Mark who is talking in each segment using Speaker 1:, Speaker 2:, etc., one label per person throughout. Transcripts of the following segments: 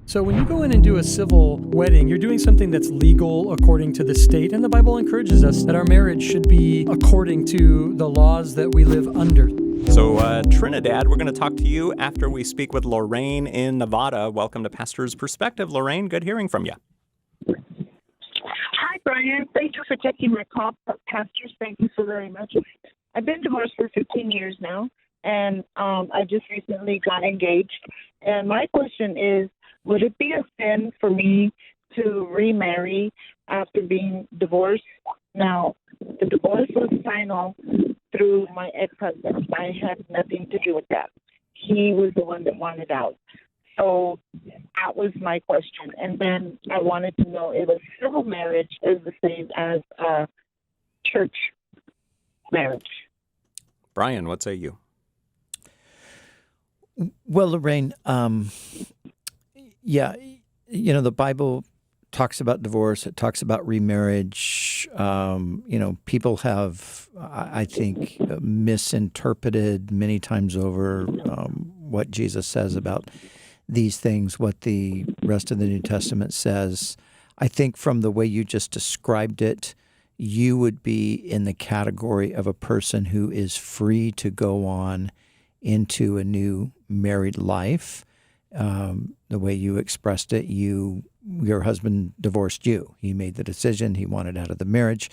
Speaker 1: So when you go in and do a civil wedding, you're doing something that's legal according to the state, and the Bible encourages us that our marriage should be according to the laws that we live under.
Speaker 2: So, Trinidad, we're going to talk to you after we speak with Lorraine in Nevada. Welcome to Pastor's Perspective. Lorraine, good hearing from you.
Speaker 3: Hi, Brian. Thank you for taking my call, pastors. Thank you so very much. I've been divorced for 15 years now, and I just recently got engaged. And my question is, would it be a sin for me to remarry after being divorced? Now, the divorce was final through my ex-husband. I had nothing to do with that. He was the one that wanted out. So that was my question. And then I wanted to know if a civil marriage is the same as a church marriage.
Speaker 2: Brian, what say you?
Speaker 4: Well, Lorraine, yeah, the Bible talks about divorce. It talks about remarriage. People have, I think, misinterpreted many times over what Jesus says about these things, what the rest of the New Testament says. I think from the way you just described it, you would be in the category of a person who is free to go on into a new married life. The way you expressed it, your husband divorced you. He made the decision. He wanted out of the marriage.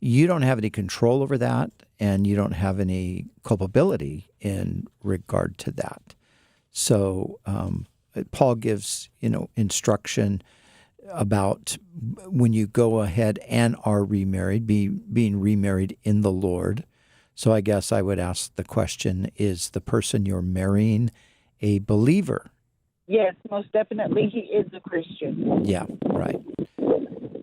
Speaker 4: You don't have any control over that, and you don't have any culpability in regard to that. So Paul gives, instruction about when you go ahead and are remarried, being remarried in the Lord. So I guess I would ask the question, is the person you're marrying a believer?
Speaker 3: Yes, most definitely he is a Christian.
Speaker 4: Yeah, right.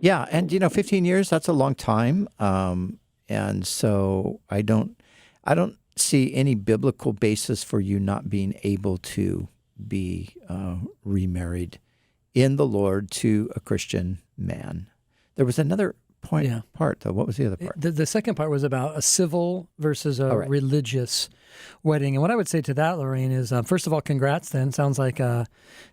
Speaker 4: Yeah, and 15 years, that's a long time. And so I don't see any biblical basis for you not being able to be remarried in the Lord to a Christian man. There was another part, though. What was the other part?
Speaker 1: The second part was about a civil versus a religious wedding. And what I would say to that, Lorraine, is first of all, congrats then. Sounds like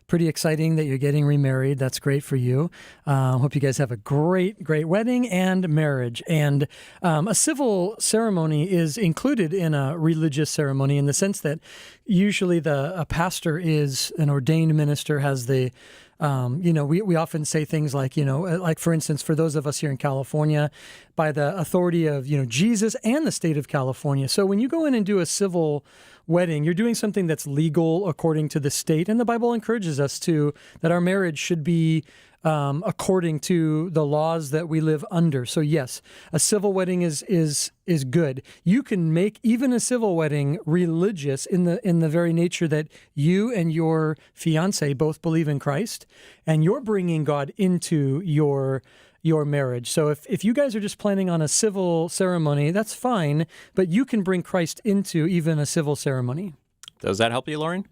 Speaker 1: pretty exciting that you're getting remarried. That's great for you. Hope you guys have a great, great wedding and marriage. And a civil ceremony is included in a religious ceremony in the sense that usually a pastor is an ordained minister, has the we often say things like, like for instance, for those of us here in California, by the authority of, Jesus and the state of California. So when you go in and do a civil wedding, you're doing something that's legal according to the state. And the Bible encourages us that our marriage should be according to the laws that we live under. So yes, a civil wedding is good. You can make even a civil wedding religious in the very nature that you and your fiance both believe in Christ, and you're bringing God into your marriage. So if you guys are just planning on a civil ceremony, that's fine, but you can bring Christ into even a civil ceremony.
Speaker 2: Does that help you, Lauren?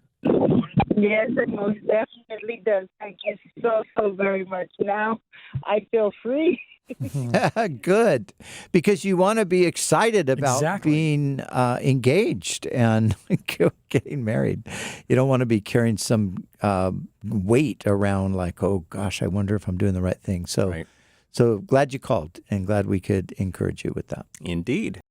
Speaker 3: Yes, it most definitely does. Thank you so very much. Now I feel free.
Speaker 4: Good, because you want to be excited about being engaged and getting married. You don't want to be carrying some weight around like, oh gosh, I wonder if I'm doing the right thing. So glad you called and glad we could encourage you with that.
Speaker 2: Indeed.